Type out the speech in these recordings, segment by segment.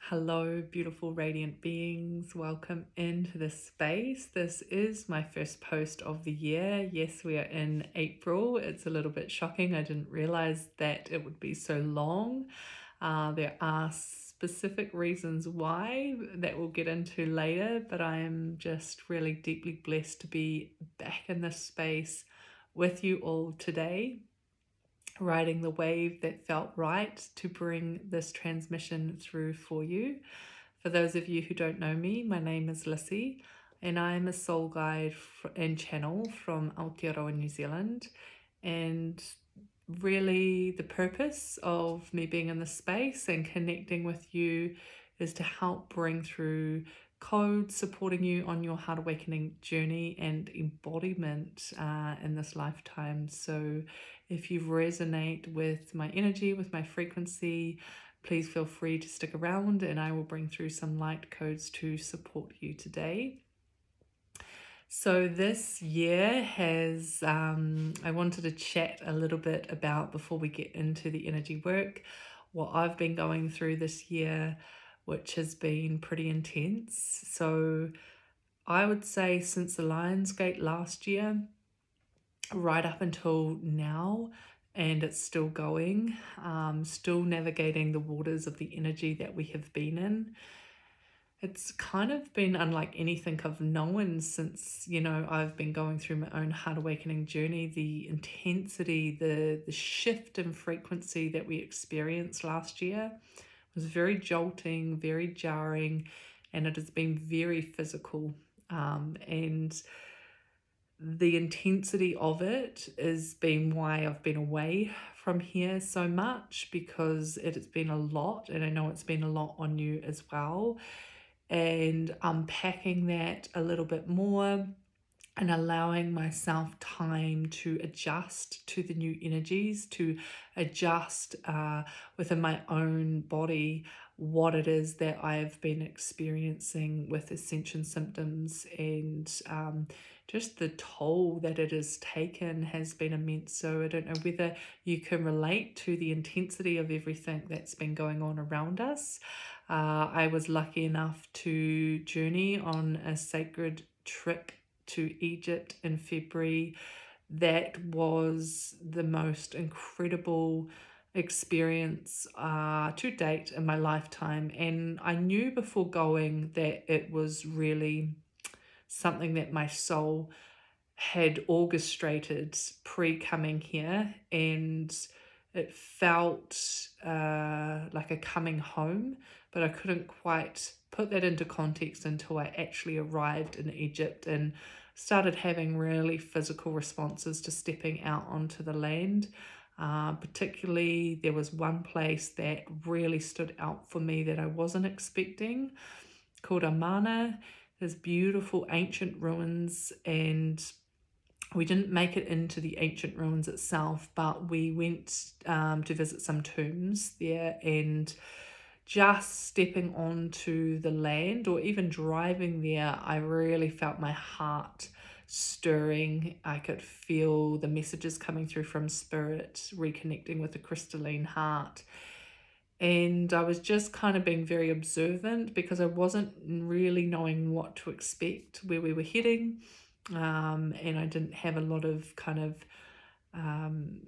Hello, beautiful radiant beings. Welcome into this space. This is my first post of the year. Yes, we are in April. It's a little bit shocking. I didn't realize that it would be so long. There are specific reasons why that we'll get into later, but I am just really deeply blessed to be back in this space with you all today, riding the wave that felt right to bring this transmission through for you. For those of you who don't know me, my name is Lissy, and I'm a soul guide and channel from Aotearoa, New Zealand. And really the purpose of me being in this space and connecting with you is to help bring through codes supporting you on your heart awakening journey and embodiment in this lifetime. So if you resonate with my energy, with my frequency, please feel free to stick around and I will bring through some light codes to support you today. So this year has, I wanted to chat a little bit about, before we get into the energy work, what I've been going through this year, which has been pretty intense. So I would say since the Lion's Gate last year, right up until now, and it's still going, still navigating the waters of the energy that we have been in. It's kind of been unlike anything I've known since, I've been going through my own heart awakening journey. The intensity, the shift in frequency that we experienced last year was very jolting, very jarring, and it has been very physical. And the intensity of it has been why I've been away from here so much, because it has been a lot, and I know it's been a lot on you as well. And unpacking that a little bit more and allowing myself time to adjust to the new energies, to adjust within my own body what it is that I've been experiencing with ascension symptoms, and just the toll that it has taken has been immense. So I don't know whether you can relate to the intensity of everything that's been going on around us. I was lucky enough to journey on a sacred trip to Egypt in February. That was the most incredible experience to date in my lifetime, and I knew before going that it was really something that my soul had orchestrated pre-coming here, and it felt like a coming home, but I couldn't quite put that into context until I actually arrived in Egypt and started having really physical responses to stepping out onto the land. Particularly, there was one place that really stood out for me that I wasn't expecting, called Amana. There's beautiful ancient ruins, and we didn't make it into the ancient ruins itself, but we went to visit some tombs there, and just stepping onto the land or even driving there, I really felt my heart stirring. I could feel the messages coming through from spirit, reconnecting with the crystalline heart. And I was just kind of being very observant because I wasn't really knowing what to expect, where we were heading. And I didn't have a lot of kind of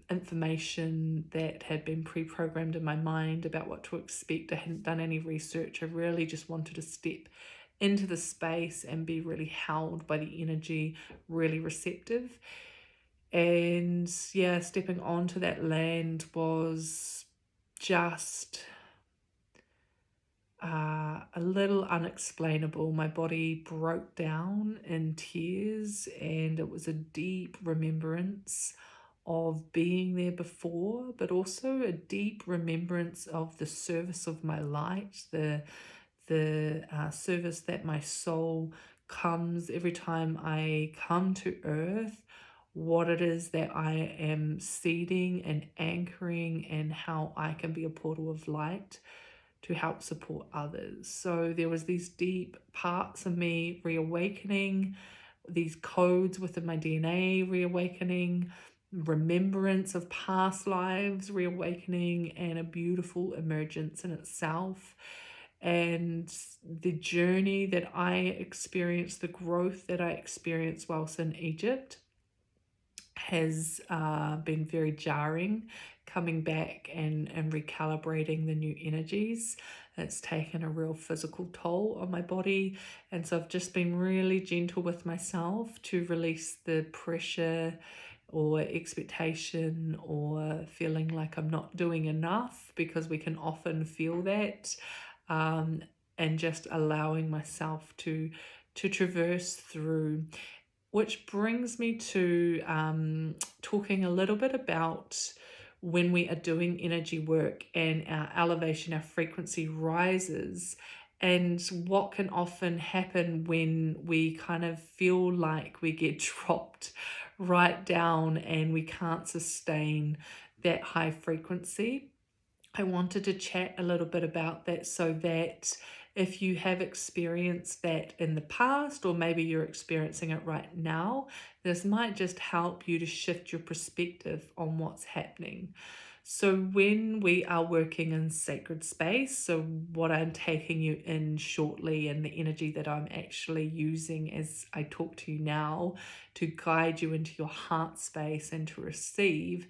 information that had been pre-programmed in my mind about what to expect. I hadn't done any research. I really just wanted to step into the space and be really held by the energy, really receptive. And yeah, stepping onto that land was just a little unexplainable. My body broke down in tears, and it was a deep remembrance of being there before, but also a deep remembrance of the service of my light, the service that my soul comes every time I come to earth, what it is that I am seeding and anchoring, and how I can be a portal of light to help support others. So there was these deep parts of me reawakening, these codes within my DNA reawakening, remembrance of past lives reawakening, and a beautiful emergence in itself. and the journey that I experienced, the growth that I experienced whilst in Egypt has been very jarring. Coming back and recalibrating the new energies, it's taken a real physical toll on my body, and so I've just been really gentle with myself to release the pressure or expectation or feeling like I'm not doing enough, because we can often feel that, and just allowing myself to traverse through. Which brings me to talking a little bit about when we are doing energy work and our elevation, our frequency rises, and what can often happen when we kind of feel like we get dropped right down and we can't sustain that high frequency. I wanted to chat a little bit about that, so that if you have experienced that in the past, or maybe you're experiencing it right now, this might just help you to shift your perspective on what's happening. So when we are working in sacred space, so what I'm taking you in shortly, and the energy that I'm actually using as I talk to you now to guide you into your heart space and to receive,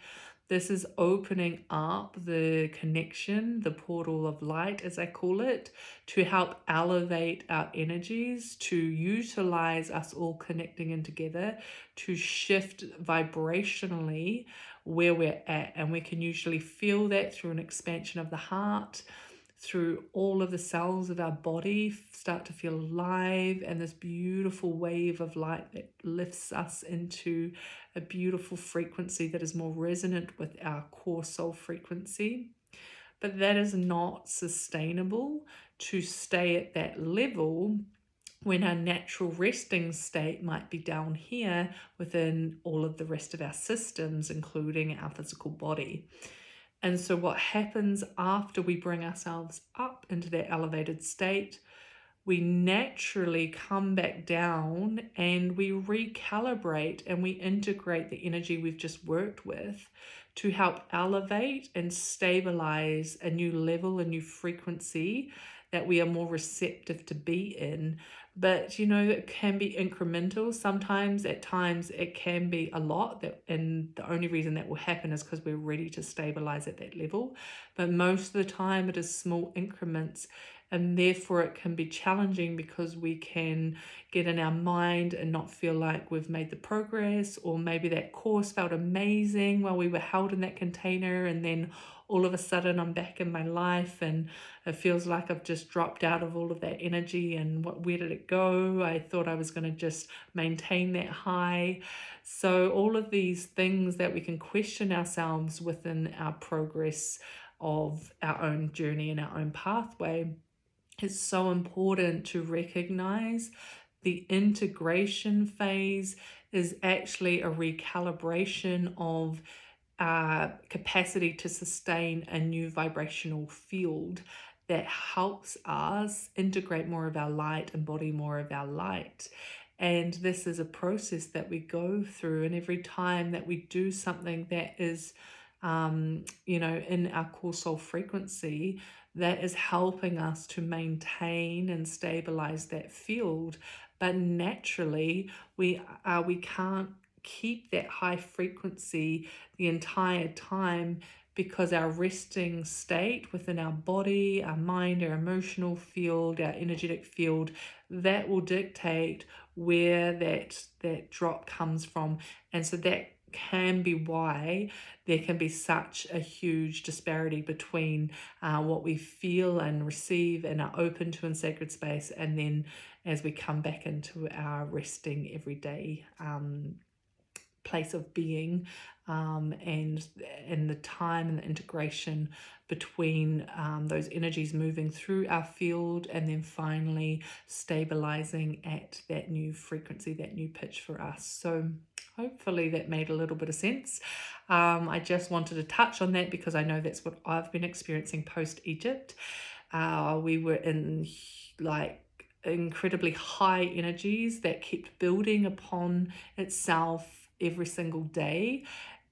this is opening up the connection, the portal of light, as I call it, to help elevate our energies, to utilize us all connecting in together, to shift vibrationally where we're at. And we can usually feel that through an expansion of the heart, through all of the cells of our body start to feel alive, and this beautiful wave of light that lifts us into a beautiful frequency that is more resonant with our core soul frequency. But that is not sustainable to stay at that level when our natural resting state might be down here within all of the rest of our systems, including our physical body. And so what happens after we bring ourselves up into that elevated state, we naturally come back down and we recalibrate and we integrate the energy we've just worked with to help elevate and stabilize a new level, a new frequency that we are more receptive to be in. But it can be incremental. Sometimes, at times, it can be a lot, and the only reason that will happen is because we're ready to stabilize at that level. But most of the time it is small increments, and therefore it can be challenging because we can get in our mind and not feel like we've made the progress, or maybe that course felt amazing while we were held in that container, and then all of a sudden I'm back in my life and it feels like I've just dropped out of all of that energy, and where did it go? I thought I was going to just maintain that high. So all of these things that we can question ourselves within our progress of our own journey and our own pathway, it's so important to recognize the integration phase is actually a recalibration of capacity to sustain a new vibrational field that helps us integrate more of our light, embody more of our light. And this is a process that we go through, and every time that we do something that is in our core soul frequency, that is helping us to maintain and stabilize that field. But naturally, we can't keep that high frequency the entire time, because our resting state within our body, our mind, our emotional field, our energetic field, that will dictate where that drop comes from. And so that can be why there can be such a huge disparity between what we feel and receive and are open to in sacred space, and then as we come back into our resting everyday place of being, and the time and the integration between those energies moving through our field, and then finally stabilizing at that new frequency, that new pitch for us. So hopefully that made a little bit of sense. I just wanted to touch on that because I know that's what I've been experiencing post-Egypt. We were in incredibly high energies that kept building upon itself every single day.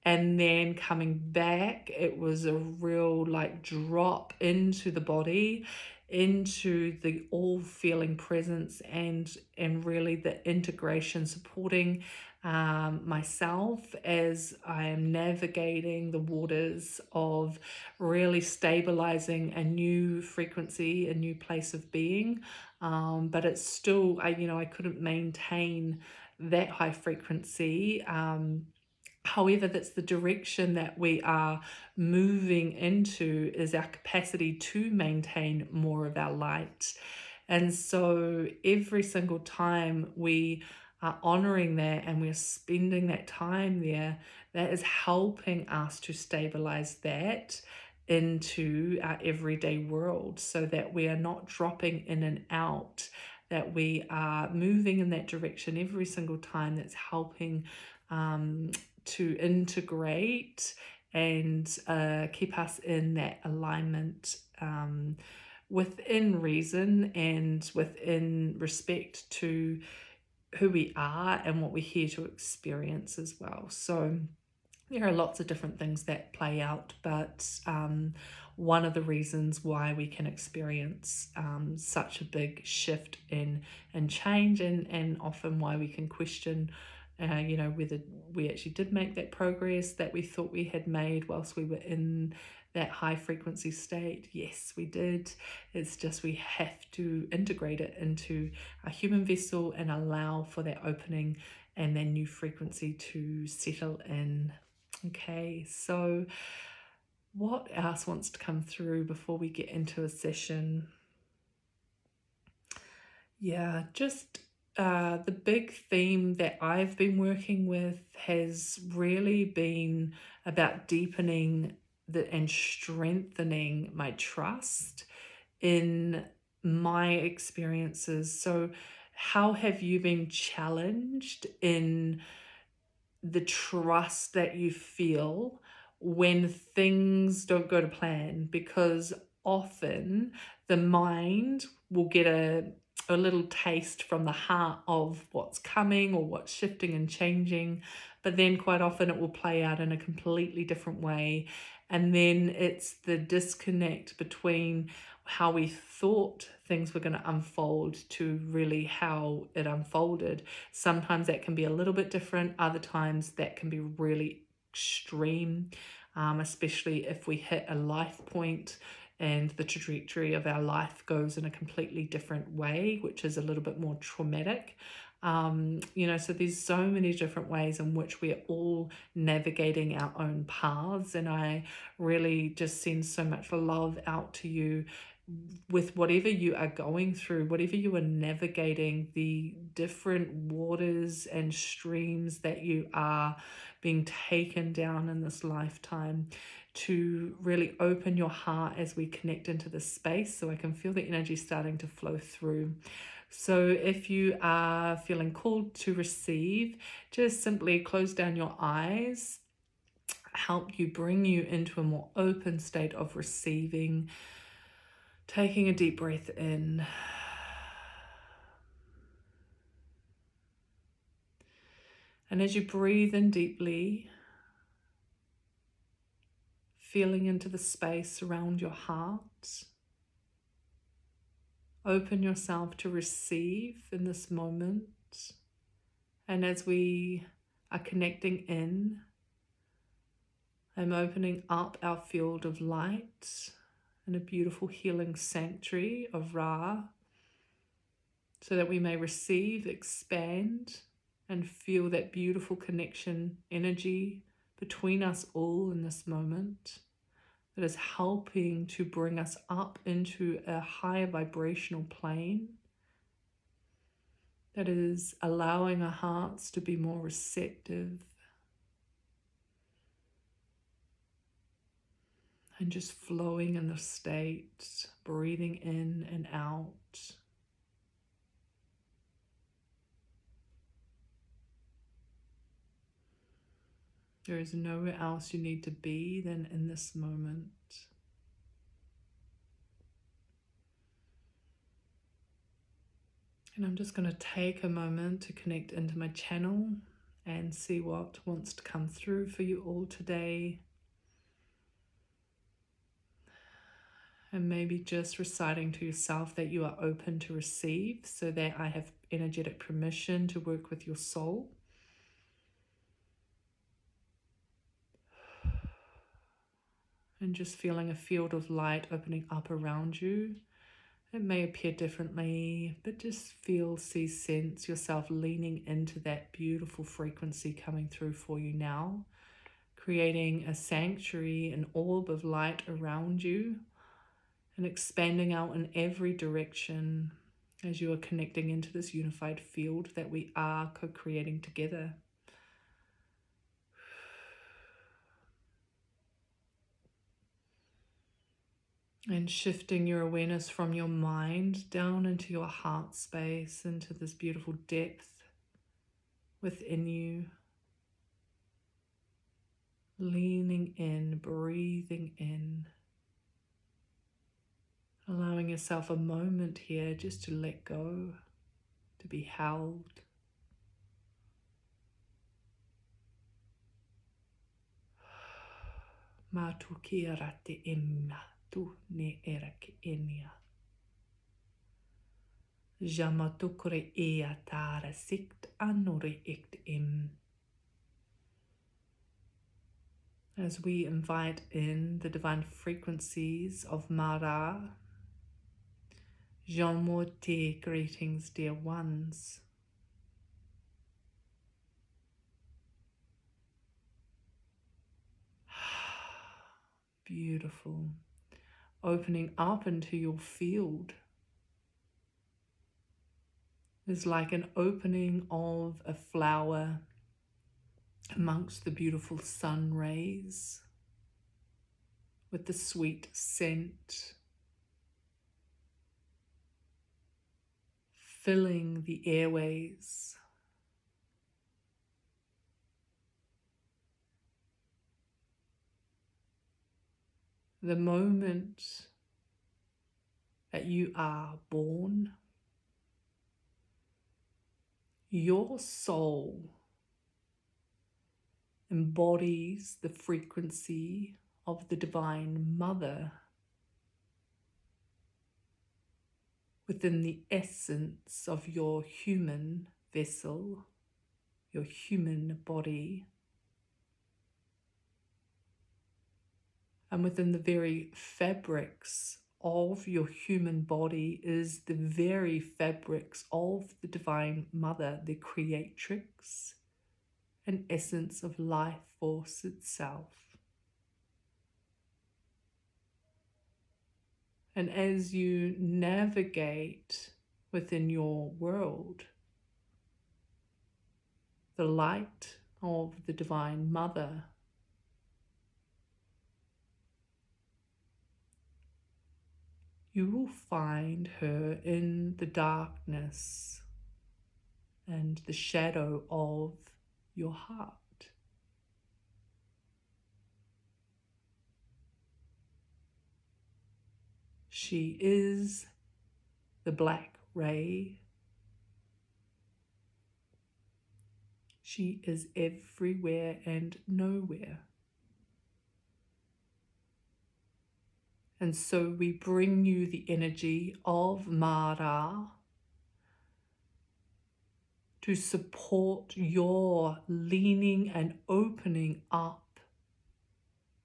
And then coming back, it was a real like drop into the body, into the all feeling presence, and really the integration, supporting myself as I am navigating the waters of really stabilizing a new frequency, a new place of being. But it's still, I couldn't maintain that high frequency. However, that's the direction that we are moving into, is our capacity to maintain more of our light. And so every single time we are honoring that and we're spending that time there, that is helping us to stabilize that into our everyday world, so that we are not dropping in and out, that we are moving in that direction every single time. That's helping to integrate and keep us in that alignment, within reason and within respect to who we are and what we're here to experience as well. So there are lots of different things that play out, but one of the reasons why we can experience such a big shift in change, and often why we can question whether we actually did make that progress that we thought we had made whilst we were in that high frequency state. Yes, we did. It's just we have to integrate it into a human vessel and allow for that opening and then new frequency to settle in. Okay, so what else wants to come through before we get into a session? Yeah, just the big theme that I've been working with has really been about deepening and strengthening my trust in my experiences. So how have you been challenged in the trust that you feel when things don't go to plan? Because often the mind will get a little taste from the heart of what's coming or what's shifting and changing, but then quite often it will play out in a completely different way. And then it's the disconnect between how we thought things were going to unfold to really how it unfolded. Sometimes that can be a little bit different. Other times that can be really extreme, especially if we hit a life point and the trajectory of our life goes in a completely different way, which is a little bit more traumatic. So there's so many different ways in which we are all navigating our own paths, and I really just send so much love out to you with whatever you are going through, whatever you are navigating, the different waters and streams that you are being taken down in this lifetime, to really open your heart as we connect into this space, so I can feel the energy starting to flow through. So if you are feeling called to receive, just simply close down your eyes, help you bring you into a more open state of receiving. Taking a deep breath in. And as you breathe in deeply, feeling into the space around your heart, open yourself to receive in this moment. And as we are connecting in, I'm opening up our field of light in a beautiful healing sanctuary of Ra, so that we may receive, expand, and feel that beautiful connection energy between us all in this moment, that is helping to bring us up into a higher vibrational plane, that is allowing our hearts to be more receptive and just flowing in the state, breathing in and out. There is nowhere else you need to be than in this moment. And I'm just going to take a moment to connect into my channel and see what wants to come through for you all today. And maybe just reciting to yourself that you are open to receive, so that I have energetic permission to work with your soul. And just feeling a field of light opening up around you. It may appear differently, but just feel, see, sense yourself leaning into that beautiful frequency coming through for you now, creating a sanctuary, an orb of light around you, and expanding out in every direction as you are connecting into this unified field that we are co-creating together. And shifting your awareness from your mind down into your heart space, into this beautiful depth within you. Leaning in, breathing in. Allowing yourself a moment here just to let go, to be held. Ma tu kira te imma, tu ne era ke enia. Jama tukure ea tara sikt anore ikt im. As we invite in the divine frequencies of Mara, Jamo te, greetings dear ones. Beautiful. Opening up into your field is like an opening of a flower amongst the beautiful sun rays, with the sweet scent filling the airways. The moment that you are born, your soul embodies the frequency of the Divine Mother within the essence of your human vessel, your human body. And within the very fabrics of your human body is the very fabrics of the Divine Mother, the creatrix, an essence of life force itself. And as you navigate within your world, the light of the Divine Mother you will find her in the darkness and the shadow of your heart. She is the black ray. She is everywhere and nowhere. And so we bring you the energy of Mara to support your leaning and opening up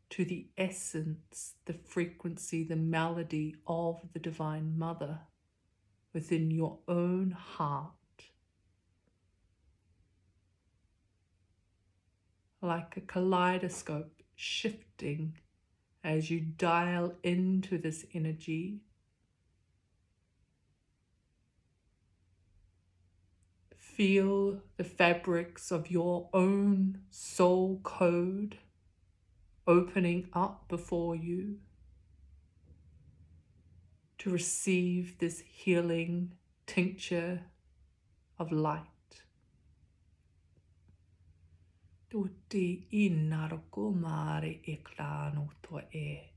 to the essence, the frequency, the melody of the Divine Mother within your own heart. Like a kaleidoscope shifting as you dial into this energy. Feel the fabrics of your own soul code opening up before you to receive this healing tincture of light. Tutti inaroko mare eklano to e.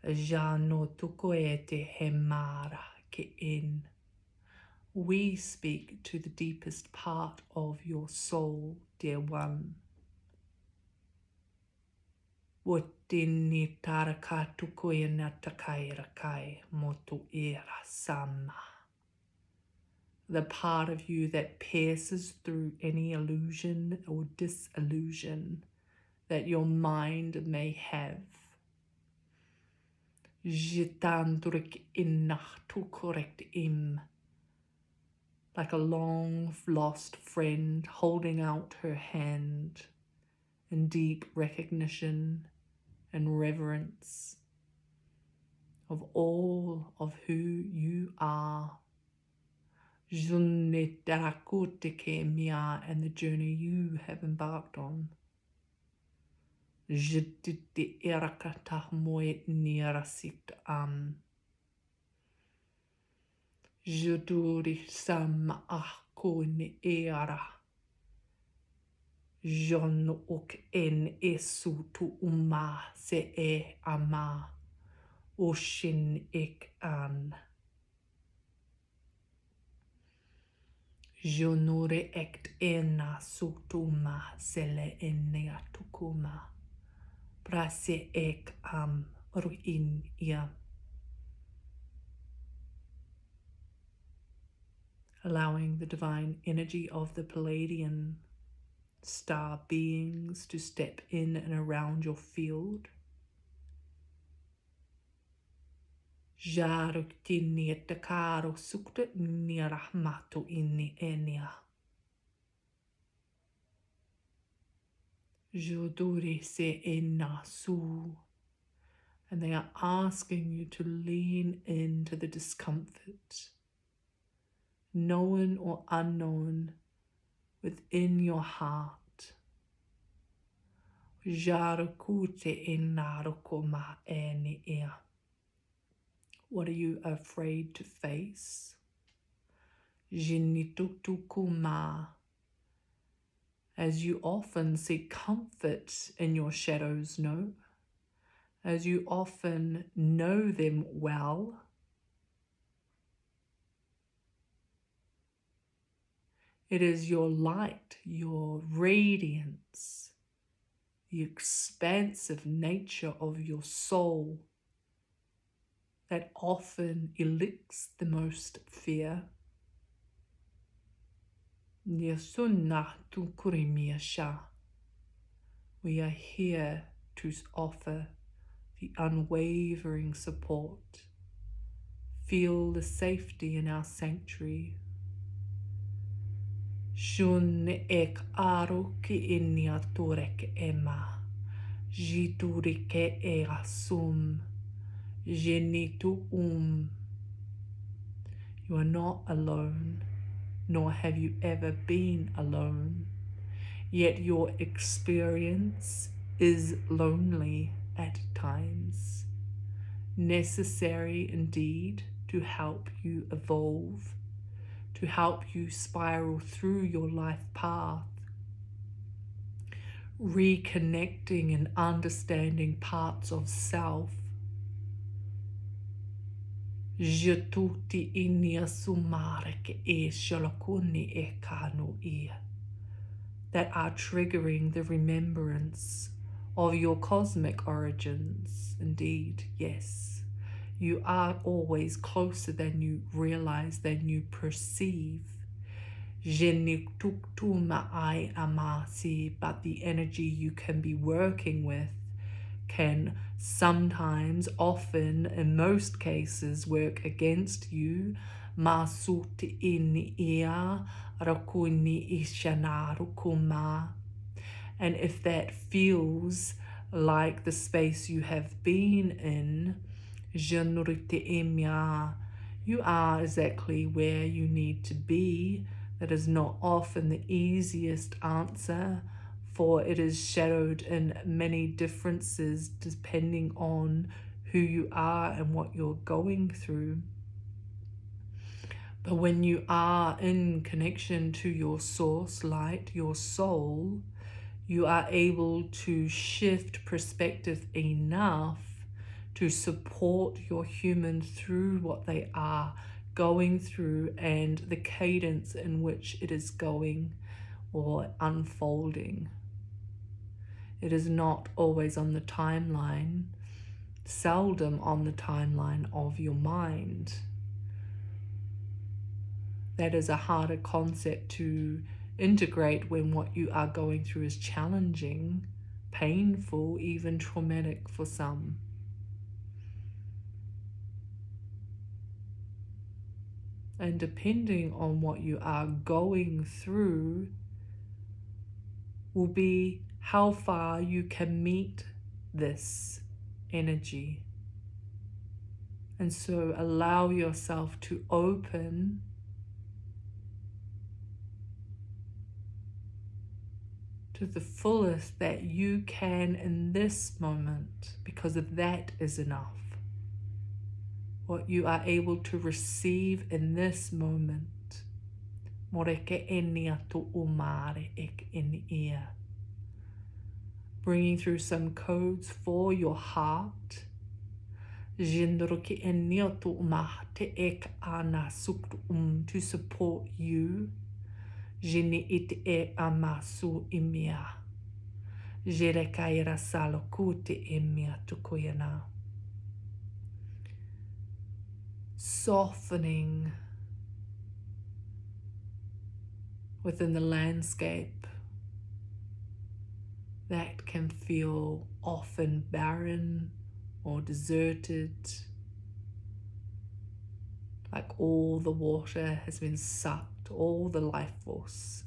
Jano tuko e te he mara ke in. We speak to the deepest part of your soul, dear one. Wotini taraka tukuina takai rakai motu era sama. The part of you that pierces through any illusion or disillusion that your mind may have. Jitandrik innach tukorekt im. Like a long lost friend holding out her hand in deep recognition and reverence of all of who you are. And the journey you have embarked on. Juduri sama akuni era. Jon ok en esu tu uma se e ama. Oshin ik an. Jonure ekt ena sutuma sele ennea tukuma. Prase ek am ruin ia. Allowing the divine energy of the Pleiadian star beings to step in and around your field. Jaruktinni etakaro sukta ni rahmatu inni enia. Joduri se enna su. And they are asking you to lean into the discomfort, known or unknown, within your heart. Jarukute enarukoma eni ea. What are you afraid to face? Jinitutukuma. As you often seek comfort in your shadows, no? As you often know them well, it is your light, your radiance, the expansive nature of your soul that often elicits the most fear. We are here to offer the unwavering support. Feel the safety in our sanctuary. Shun ek aro ki inia turek ema. Jiturike e asum. Genitu You are not alone, nor have you ever been alone. Yet your experience is lonely at times. Necessary indeed to help you evolve, to help you spiral through your life path, reconnecting and understanding parts of self. Jetuti inia sumarek e shalakuni e kanu ia. That are triggering the remembrance of your cosmic origins. Indeed, yes. You are always closer than you realize, than you perceive. But the energy you can be working with can sometimes, often, in most cases, work against you. And if that feels like the space you have been in, you are exactly where you need to be. That is not often the easiest answer, for it is shadowed in many differences depending on who you are and what you're going through. But when you are in connection to your source light, your soul, you are able to shift perspective enough to support your human through what they are going through and the cadence in which it is going or unfolding. It is not always on the timeline, seldom on the timeline of your mind. That is a harder concept to integrate when what you are going through is challenging, painful, even traumatic for some. And depending on what you are going through will be how far you can meet this energy. And so allow yourself to open to the fullest that you can in this moment, because of that is enough. What you are able to receive in this moment. Bringing through some codes for your heart. To support you. Softening within the landscape that can feel often barren or deserted, like all the water has been sucked, all the life force,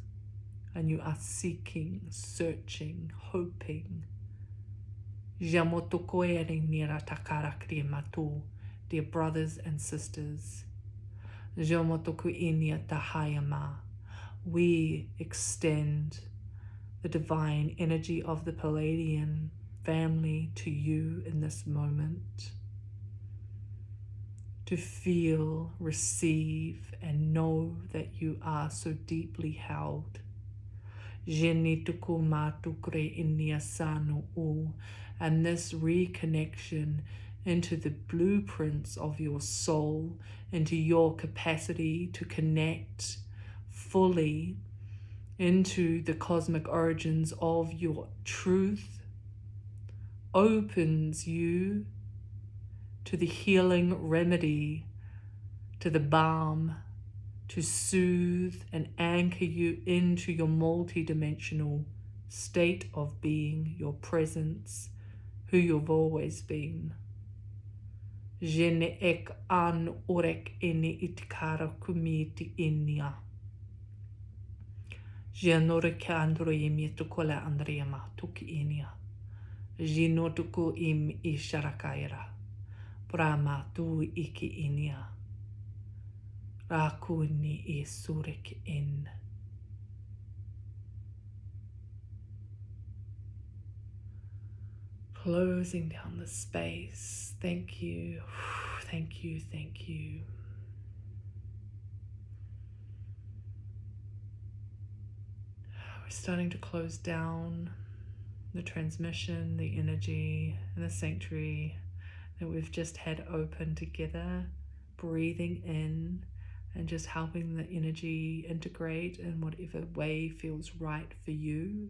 and you are seeking, searching, hoping. Dear brothers and sisters, we extend the divine energy of the Pleiadian family to you in this moment, to feel, receive, and know that you are so deeply held. And this reconnection into the blueprints of your soul, into your capacity to connect fully into the cosmic origins of your truth, opens you to the healing remedy, to the balm, to soothe and anchor you into your multidimensional state of being, your presence, who you've always been. Jene ek an orek ini itikara kumiti inia. Janore ke andro imi tukola andriama tuki inia. Jino tuku im isharakaira. Brahma tu iki inia. Rakuni isurek in. Closing down the space. Thank you. Thank you. Thank you. We're starting to close down the transmission, the energy, and the sanctuary that we've just had open together, breathing in and just helping the energy integrate in whatever way feels right for you.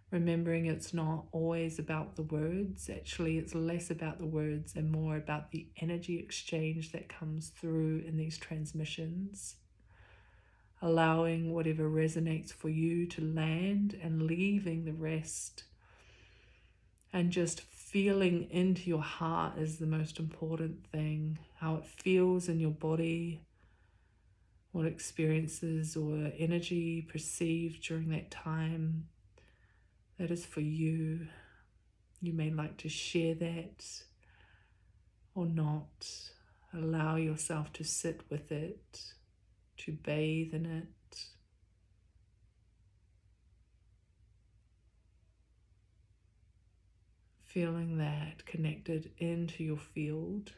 Remembering it's not always about the words. Actually, it's less about the words and more about the energy exchange that comes through in these transmissions. Allowing whatever resonates for you to land and leaving the rest. And just feeling into your heart is the most important thing. How it feels in your body. What experiences or energy perceived during that time. That is for you. You may like to share that or not. Allow yourself to sit with it, to bathe in it. Feeling that connected into your field,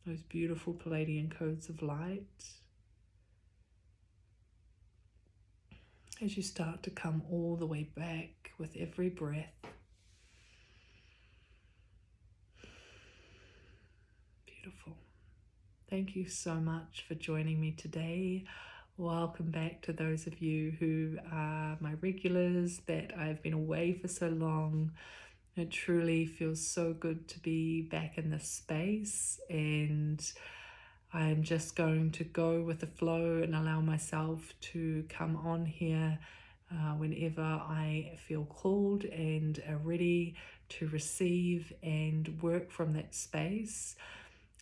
those beautiful Pleiadian codes of light. As you start to come all the way back with every breath. Beautiful. thank you so much for joining me today. Welcome back to those of you who are my regulars, that I've been away for so long. It truly feels so good to be back in this space, and I'm just going to go with the flow and allow myself to come on here whenever I feel called and are ready to receive and work from that space.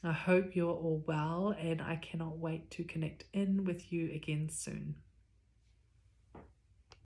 I hope you're all well, and I cannot wait to connect in with you again soon.